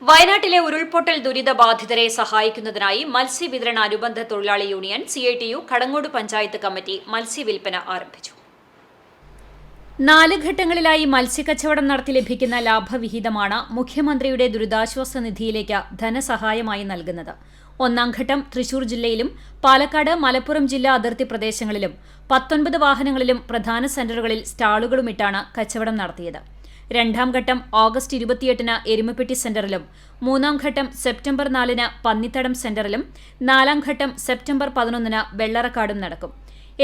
വയനാട്ടിലെ ഉരുൾപൊട്ടൽ ദുരിതബാധിതരെ സഹായിക്കുന്നതിനായി മത്സ്യവിതരണ അനുബന്ധ തൊഴിലാളി union CITU Kadangode panchayat committee മത്സ്യവിൽപ്പന ആരംഭിച്ചു. 4 ഘട്ടങ്ങളിലായി മത്സ്യക്കച്ചവടം നടത്തി ലഭിക്കുന്ന ലാഭവിഹിതമാണ് മുഖ്യമന്ത്രിയുടെ ദുരിതാശ്വാസ നിധിയിലേക്ക് ധനസഹായമായി നൽകുന്നത്. 1ാം ഘട്ടം തൃശൂർ ജില്ലയിലും പാലക്കാട്, മലപ്പുറം ജില്ലാ അതിർത്തി പ്രദേശങ്ങളിലും 19 വാഹനങ്ങളിലും പ്രധാന സെന്ററുകളിൽ സ്റ്റാളുകളുമിട്ടാണ് കച്ചവടം നടത്തിയത്. 2ാം ഘട്ടം ഓഗസ്റ്റ് 28-ന് എരുമപ്പെട്ടി സെന്ററിലും 3ാം ഘട്ടം സെപ്റ്റംബർ 4-ന് പന്നിത്തടം സെന്ററിലും 4ാം ഘട്ടം സെപ്റ്റംബർ 11-ന് വെള്ളറക്കാടും നടക്കും.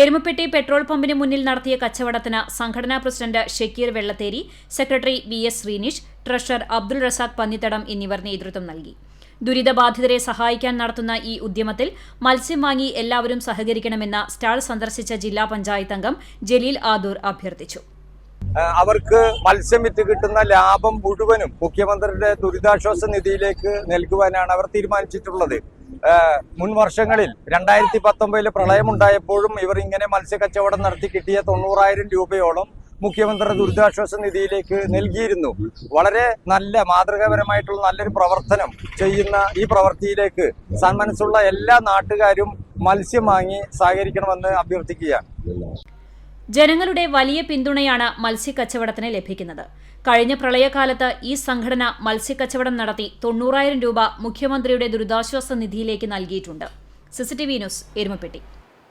എരുമപ്പെട്ടി പെട്രോൾ പമ്പിന് മുന്നിൽ നടത്തിയ കച്ചവടത്തിന് സംഘടനാ president Shakir Vellatheri, secretary VS Sreenish, treasurer Abdul Razak Pannithadam എന്നിവർ നേതൃത്വം നൽകി. ദുരിതബാധിതരെ സഹായിക്കാൻ നടത്തുന്ന ഈ ഉദ്യമത്തിൽ മത്സ്യം വാങ്ങി എല്ലാവരും സഹകരിക്കണമെന്ന് സ്റ്റാൾ സന്ദർശിച്ച ജില്ലാ പഞ്ചായത്ത് അംഗം ജലീൽ ആദൂർ അഭ്യർത്ഥിച്ചു. അവർക്ക് മത്സ്യം വിറ്റ് കിട്ടുന്ന ലാഭം മുഴുവനും മുഖ്യമന്ത്രിയുടെ ദുരിതാശ്വാസ നിധിയിലേക്ക് നൽകുവാനാണ് അവർ തീരുമാനിച്ചിട്ടുള്ളത്. മുൻ വർഷങ്ങളിൽ 2019 പ്രളയമുണ്ടായപ്പോഴും ഇവർ ഇങ്ങനെ മത്സ്യക്കച്ചവടം നടത്തി കിട്ടിയ 90,000 രൂപയോളം മുഖ്യമന്ത്രി ദുരിതാശ്വാസ നിധിയിലേക്ക് നൽകിയിരുന്നു. വളരെ നല്ല മാതൃകാപരമായിട്ടുള്ള നല്ലൊരു പ്രവർത്തനം ചെയ്യുന്ന ഈ പ്രവൃത്തിയിലേക്ക് സന്മനസ്സുള്ള എല്ലാ നാട്ടുകാരും മത്സ്യം വാങ്ങി സഹകരിക്കണമെന്ന് അഭ്യർത്ഥിക്കുകയാണ്. ജനങ്ങളുടെ വലിയ പിന്തുണയാണ് മത്സ്യക്കച്ചവടത്തിന് ലഭിക്കുന്നത്. കഴിഞ്ഞ പ്രളയകാലത്ത് ഈ സംഘടന മത്സ്യക്കച്ചവടം നടത്തി 90,000 രൂപ മുഖ്യമന്ത്രിയുടെ ദുരിതാശ്വാസ നിധിയിലേക്ക് നൽകിയിട്ടുണ്ട്. CCTV news, Erumapetty.